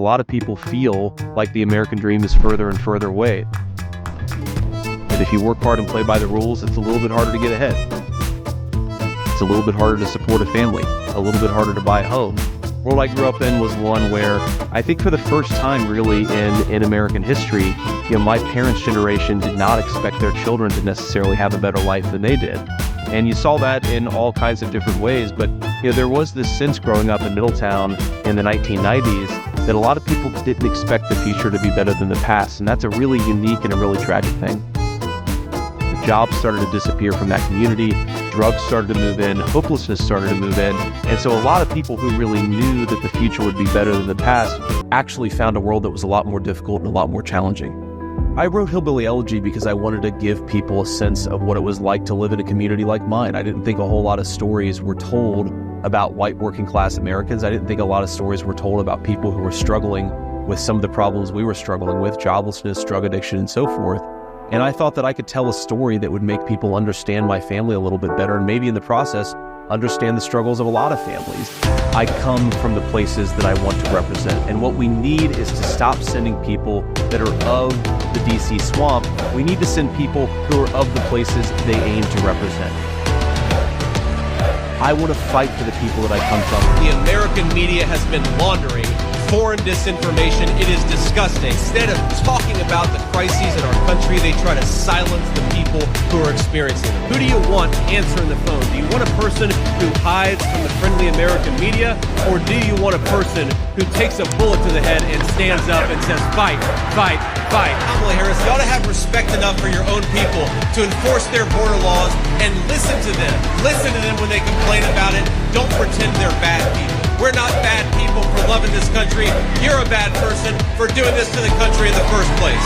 a lot of people feel like the American dream is further and further away. And if you work hard and play by the rules, it's a little bit harder to get ahead. It's a little bit harder to support a family, a little bit harder to buy a home. The world I grew up in was one where I think for the first time really in American history, my parents' generation did not expect their children to necessarily have a better life than they did. And you saw that in all kinds of different ways, but there was this sense growing up in Middletown in the 1990s that a lot of people didn't expect the future to be better than the past, and that's a really unique and a really tragic thing. Jobs started to disappear from that community, drugs started to move in, hopelessness started to move in, and so a lot of people who really knew that the future would be better than the past actually found a world that was a lot more difficult and a lot more challenging. I wrote Hillbilly Elegy because I wanted to give people a sense of what it was like to live in a community like mine. I didn't think a whole lot of stories were told about white working class Americans. I didn't think a lot of stories were told about people who were struggling with some of the problems we were struggling with, joblessness, drug addiction, and so forth. And I thought that I could tell a story that would make people understand my family a little bit better, and maybe in the process, understand the struggles of a lot of families. I come from the places that I want to represent, and what we need is to stop sending people that are of the DC swamp. We need to send people who are of the places they aim to represent. I want to fight for the people that I come from. The American media has been laundering foreign disinformation. It is disgusting. Instead of talking about the crises in our country, they try to silence the people who are experiencing them. Who do you want answering the phone? Do you want a person who hides from the friendly American media, or do you want a person who takes a bullet to the head and stands up and says, fight, fight, fight? Kamala Harris, you ought to have respect enough for your own people to enforce their border laws and listen to them. Listen to them when they complain about it. Don't pretend they're bad people. We're not bad people for loving this country. You're a bad person for doing this to the country in the first place.